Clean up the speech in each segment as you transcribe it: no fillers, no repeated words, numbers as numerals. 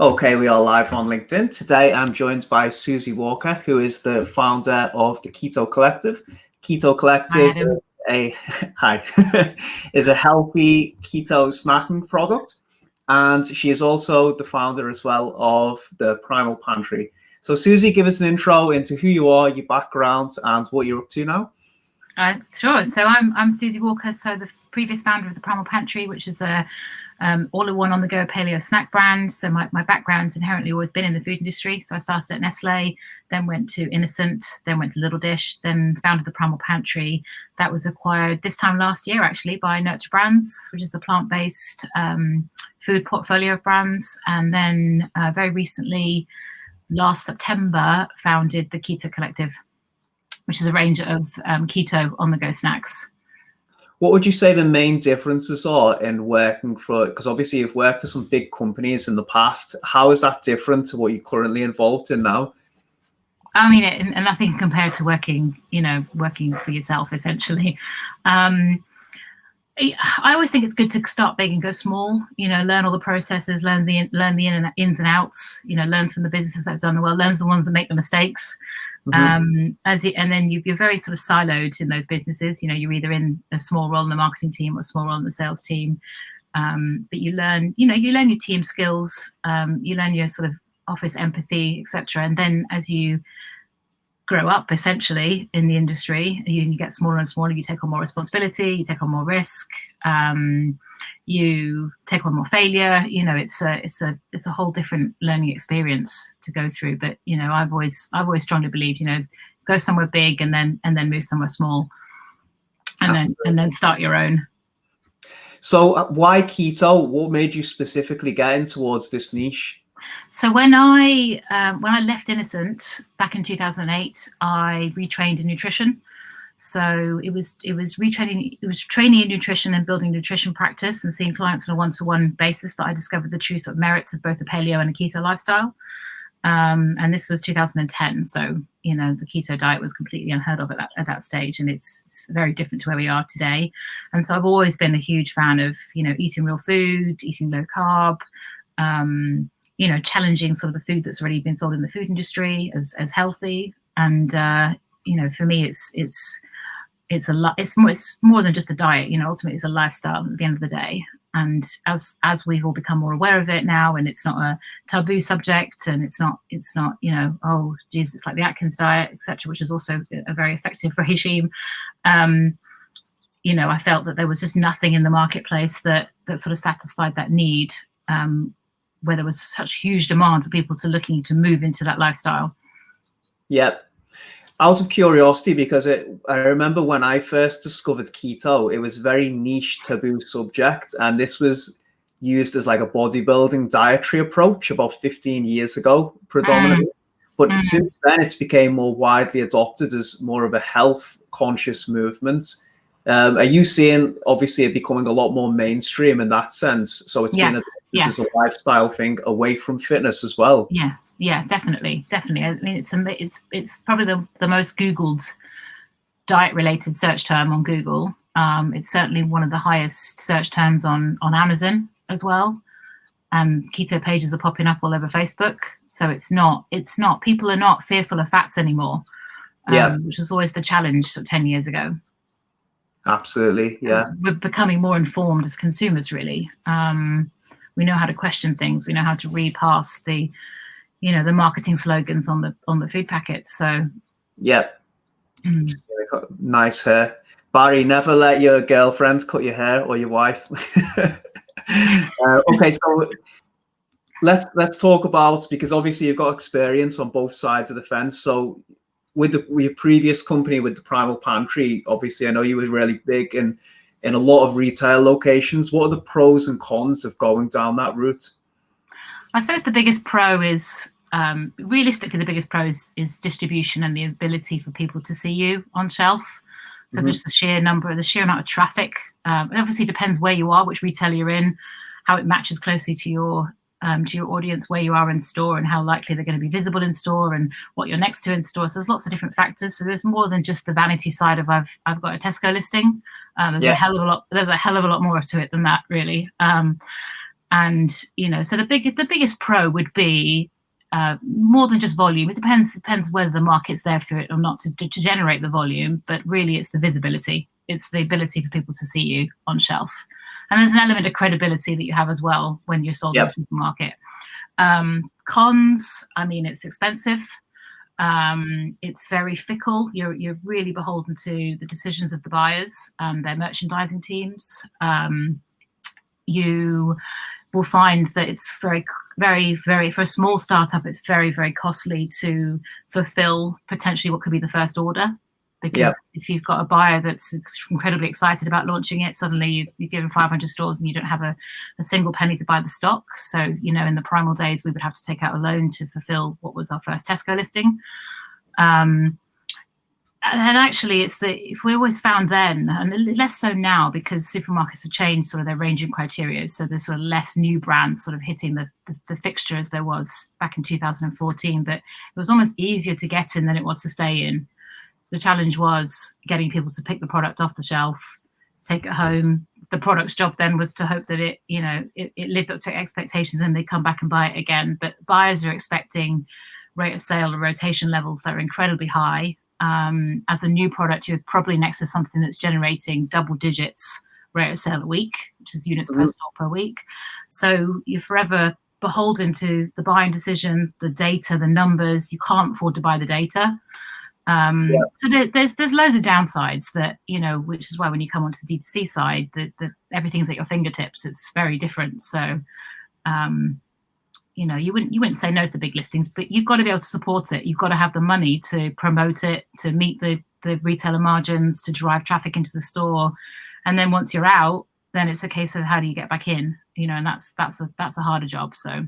Okay, we are live on LinkedIn. Today I'm joined by Suzie Walker, who is the founder of the Keto Collective. Keto Collective is a healthy keto snacking product. And she is also the founder as well of the Primal Pantry. So Suzie, give us an intro into who you are, your background, and what you're up to now. Sure. So I'm Suzie Walker, so the previous founder of the Primal Pantry, which is a all-in-one on-the-go paleo snack brand. So my background's inherently always been in the food industry. So I started at Nestle, then went to Innocent, then went to Little Dish, then founded the Primal Pantry. That was acquired this time last year, actually, by Nurture Brands, which is a plant-based food portfolio of brands. And then very recently, last September, founded the Keto Collective, which is a range of keto on-the-go snacks. What would you say the main differences are in working for, because obviously you've worked for some big companies in the past. How is that different to what you're currently involved in now? I mean, and nothing compared to working for yourself, essentially. I always think it's good to start big and go small, learn all the processes, learn the ins and outs, learn from the businesses that have done well, learn the ones that make the mistakes. And then you're very sort of siloed in those businesses. You're either in a small role in the marketing team or a small role in the sales team. But you learn your team skills, you learn your sort of office empathy, etc. And then as you grow up, essentially, in the industry, you get smaller and smaller. You take on more responsibility, you take on more risk, you take on more failure. It's a whole different learning experience to go through. But I've always strongly believed, go somewhere big and then move somewhere small, and then start your own. So why keto? What made you specifically get in towards this niche? So when I left Innocent back in 2008, I retrained in nutrition. So it was retraining, it was training in nutrition and building nutrition practice and seeing clients on a one-to-one basis that I discovered the true sort of merits of both a paleo and a keto lifestyle. And this was 2010. So, the keto diet was completely unheard of at that stage. And it's very different to where we are today. And so I've always been a huge fan of, eating real food, eating low carb, challenging sort of the food that's already been sold in the food industry as healthy. And, for me, it's more than just a diet. Ultimately it's a lifestyle at the end of the day. And as we've all become more aware of it now, and it's not a taboo subject, and it's not oh geez, it's like the Atkins diet, etc., which is also a very effective regime. I felt that there was just nothing in the marketplace that sort of satisfied that need, where there was such huge demand for people looking to move into that lifestyle. Yep. Out of curiosity, because I remember when I first discovered keto, it was a very niche, taboo subject, and this was used as like a bodybuilding dietary approach about 15 years ago, predominantly. But since then, it's become more widely adopted as more of a health-conscious movement. Are you seeing, obviously, it becoming a lot more mainstream in that sense? So it's been as a lifestyle thing away from fitness as well. Yeah, definitely. I mean, it's probably the most Googled diet-related search term on Google. It's certainly one of the highest search terms on Amazon as well. And keto pages are popping up all over Facebook. So it's not people are not fearful of fats anymore, which was always the challenge 10 years ago. Absolutely, yeah. We're becoming more informed as consumers, really. We know how to question things. We know how to read past the marketing slogans on the food packets. So nice hair. Barry, never let your girlfriend cut your hair, or your wife. Okay, so let's talk about, because obviously you've got experience on both sides of the fence. So with your previous company, with the Primal Pantry, obviously I know you were really big in a lot of retail locations. What are the pros and cons of going down that route? I suppose the biggest pro is, realistically, the biggest pro is distribution and the ability for people to see you on shelf. So there's the sheer amount of traffic. It obviously depends where you are, which retailer you're in, how it matches closely to your audience, where you are in store, and how likely they're going to be visible in store, and what you're next to in store. So there's lots of different factors. So there's more than just the vanity side of I've got a Tesco listing. There's a hell of a lot more to it than that, really. And, so the biggest pro would be more than just volume. It depends whether the market's there for it or not to generate the volume, but really it's the visibility. It's the ability for people to see you on shelf. And there's an element of credibility that you have as well when you're sold in the supermarket. Cons, it's expensive. It's very fickle. You're really beholden to the decisions of the buyers and their merchandising teams. You will find that it's very, very, very, for a small startup, it's very, very costly to fulfill potentially what could be the first order. Because if you've got a buyer that's incredibly excited about launching it, suddenly you've given 500 stores and you don't have a single penny to buy the stock. So, in the Primal days, we would have to take out a loan to fulfill what was our first Tesco listing. And actually, if we always found then, and less so now because supermarkets have changed sort of their ranging criteria. So there's sort of less new brands sort of hitting the fixture as there was back in 2014. But it was almost easier to get in than it was to stay in. The challenge was getting people to pick the product off the shelf, take it home. The product's job then was to hope that it lived up to expectations and they come back and buy it again. But buyers are expecting rate of sale or rotation levels that are incredibly high. As a new product, you're probably next to something that's generating double digits rate of sale a week, which is units per store per week. So you're forever beholden to the buying decision, the data, the numbers. You can't afford to buy the data. So there's loads of downsides that, which is why when you come onto the D2C side, that everything's at your fingertips. It's very different. So, you wouldn't say no to the big listings, but you've got to be able to support it. You've got to have the money to promote it, to meet the retailer margins, to drive traffic into the store. And then once you're out, then it's a case of how do you get back in, and that's a harder job. So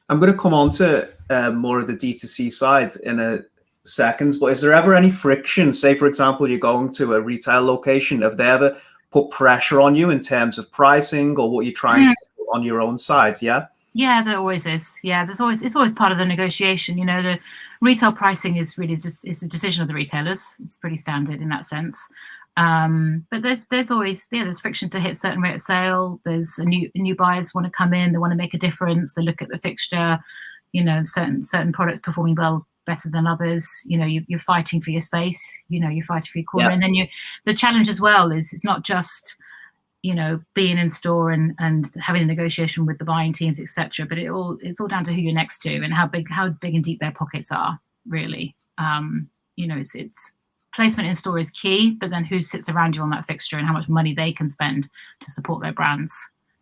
I'm going to come on to more of the D2C side in a second, but is there ever any friction? Say, for example, you're going to a retail location. Have they ever put pressure on you in terms of pricing or what you're trying to do on your own side? Yeah, there always is. Yeah, it's always part of the negotiation. The retail pricing is really just it's a decision of the retailers. It's pretty standard in that sense. But there's always there's friction to hit certain rate of sale. There's new buyers want to come in. They want to make a difference. They look at the fixture. Certain products performing better than others. You're fighting for your space. You're fighting for your corner. And then the challenge as well is it's not just being in store and having a negotiation with the buying teams, etc. But it's all down to who you're next to and how big and deep their pockets are. Really, it's placement in store is key, but then who sits around you on that fixture and how much money they can spend to support their brands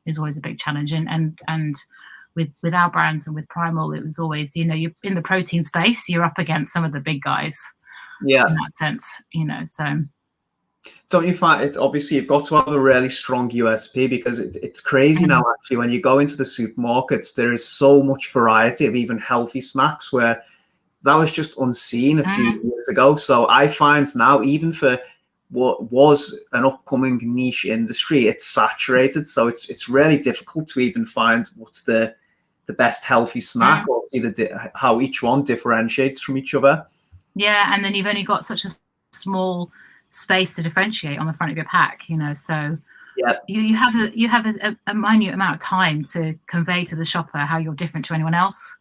is always a big challenge. And with our brands and with Primal, it was always you're in the protein space, you're up against some of the big guys. In that sense, so. Don't you find it? Obviously, you've got to have a really strong USP because it's crazy now. Actually, when you go into the supermarkets, there is so much variety of even healthy snacks where that was just unseen a few years ago. So I find now, even for what was an upcoming niche industry, it's saturated. So it's really difficult to even find what's the best healthy snack or see how each one differentiates from each other. Yeah, and then you've only got such a small space to differentiate on the front of your pack, so you have a minute amount of time to convey to the shopper how you're different to anyone else.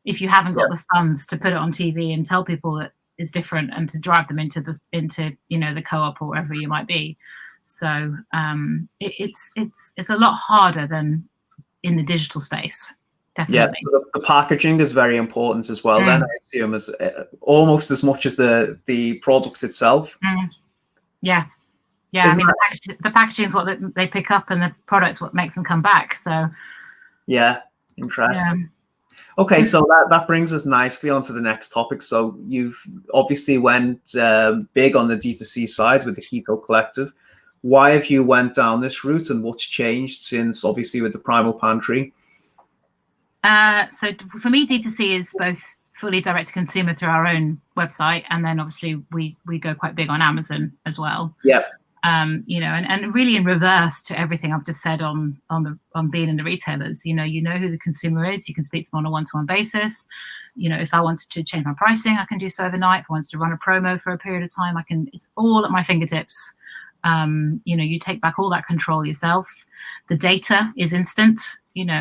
If you haven't got the funds to put it on TV and tell people that it's different and to drive them into the co-op or wherever you might be, so it's a lot harder than in the digital space. Definitely. So the packaging is very important as well. Then I assume as almost as much as the product itself. Yeah. The packaging is what they pick up, and the product's what makes them come back. So. Yeah, interesting. Okay, so that brings us nicely onto the next topic. So you've obviously went big on the D2C side with the Keto Collective. Why have you went down this route, and what's changed since obviously with the Primal Pantry? So for me, D2C is both fully direct to consumer through our own website, and then obviously we go quite big on Amazon as well. And really in reverse to everything I've just said on being in the retailers. You know who the consumer is. You can speak to them on a one-to-one basis. If I wanted to change my pricing, I can do so overnight. If I wanted to run a promo for a period of time, I can. It's all at my fingertips. You take back all that control yourself. The data is instant.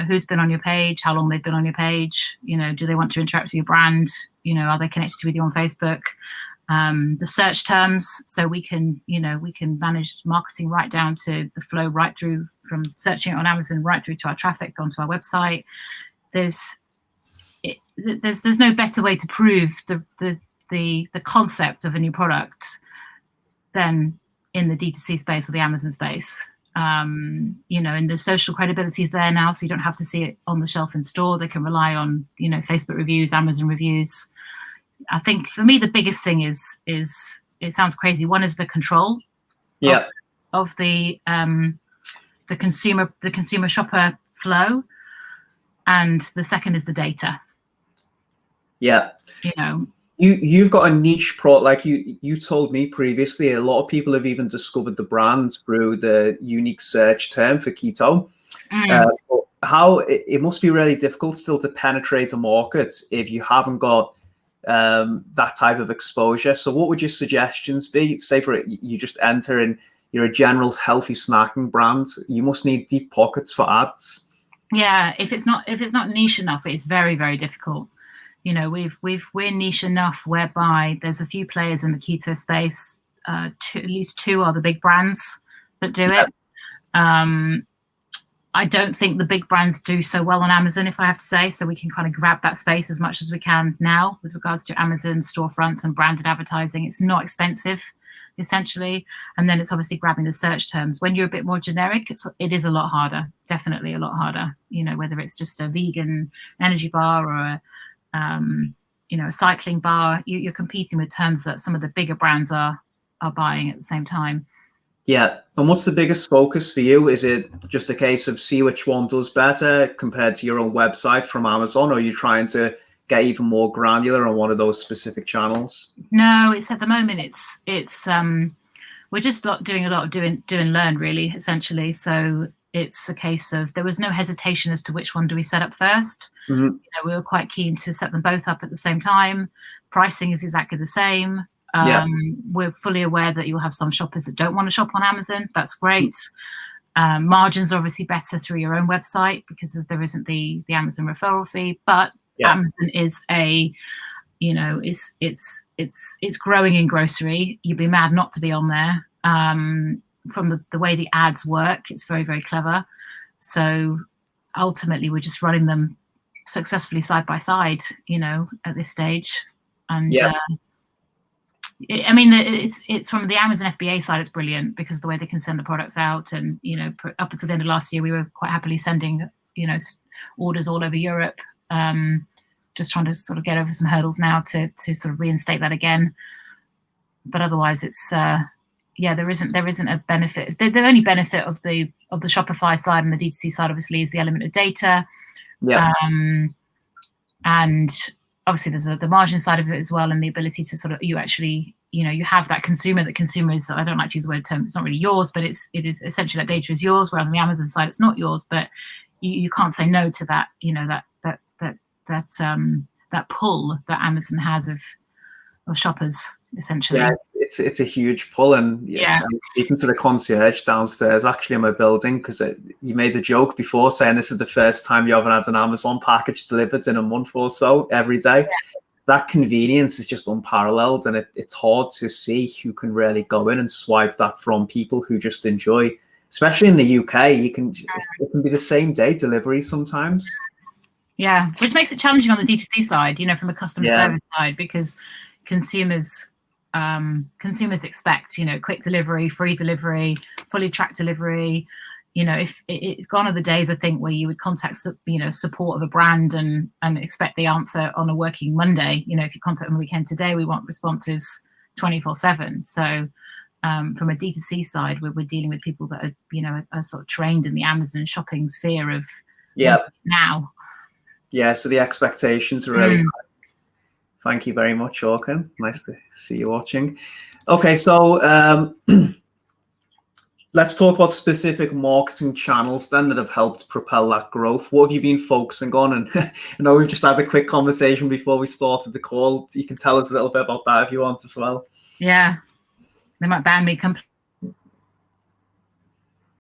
Who's been on your page, how long they've been on your page, do they want to interact with your brand, are they connected with you on Facebook? The search terms, so we can manage marketing right down to the flow, right through from searching it on Amazon right through to our traffic onto our website. There's no better way to prove the concept of a new product than in the D2C space or the Amazon space. And the social credibility is there now, so you don't have to see it on the shelf in store. They can rely on Facebook reviews, Amazon reviews. I think for me the biggest thing is it sounds crazy. One is the control of the consumer shopper flow, and the second is the data. You've got a niche product, like you told me previously. A lot of people have even discovered the brand through the unique search term for keto. How it must be really difficult still to penetrate a market if you haven't got that type of exposure. So what would your suggestions be? Say for it, you just enter and you're a general healthy snacking brand. You must need deep pockets for ads. Yeah, if it's not niche enough, it's very, very difficult. We're niche enough whereby there's a few players in the keto space. At least two are the big brands that do it. I don't think the big brands do so well on Amazon, if I have to say. So we can kind of grab that space as much as we can now with regards to Amazon storefronts and branded advertising. It's not expensive, essentially. And then it's obviously grabbing the search terms. When you're a bit more generic, it is a lot harder, definitely a lot harder. Whether it's just a vegan energy bar or a cycling bar, you're competing with terms that some of the bigger brands are buying at the same time. Yeah. And what's the biggest focus for you? Is it just a case of see which one does better compared to your own website from Amazon, or are you trying to get even more granular on one of those specific channels? No, it's at the moment it's we're just doing a lot of do and learn, really, essentially. So it's a case of there was no hesitation as to which one do we set up first. We were quite keen to set them both up at the same time. Pricing is exactly the same. We're fully aware that you'll have some shoppers that don't want to shop on Amazon. That's great. Margins are obviously better through your own website because there isn't the Amazon referral fee. But Amazon is it's growing in grocery. You'd be mad not to be on there. From the way the ads work, it's very, very clever. So ultimately, we're just running them successfully side by side, at this stage. And it's from the Amazon FBA side, it's brilliant because the way they can send the products out, and up until the end of last year, we were quite happily sending orders all over Europe. Just trying to sort of get over some hurdles now to sort of reinstate that again. But otherwise, it's there isn't a benefit. The only benefit of the Shopify side and the D2C side, obviously, is the element of data. And obviously there's the margin side of it as well, and the ability to sort of you have that consumer. The consumer is, I don't like to use the word term, it's not really yours, but it is essentially that data is yours, whereas on the Amazon side it's not yours, but you can't say no to that, that pull that Amazon has of shoppers, essentially. Yeah, it's a huge pull. And I'm speaking to the concierge downstairs actually in my building, because you made a joke before saying this is the first time you haven't had an Amazon package delivered in a month or so every day. That convenience is just unparalleled, and it's hard to see who can really go in and swipe that from people who just enjoy, especially in the UK. It can be the same day delivery sometimes. Yeah, which makes it challenging on the D2C side, from a customer service side, because consumers expect, quick delivery, free delivery, fully tracked delivery. If it's gone are the days, I think, where you would contact, support of a brand and expect the answer on a working Monday. If you contact on the weekend today, we want responses 24/7. So from a D2C side, we're dealing with people that are sort of trained in the Amazon shopping sphere of now. Yeah, so the expectations are really high. Thank you very much, Orkin. Nice to see you watching. Okay, so let's talk about specific marketing channels then that have helped propel that growth. What have you been focusing on? And I know we've just had a quick conversation before we started the call. You can tell us a little bit about that if you want as well. Yeah, they might ban me completely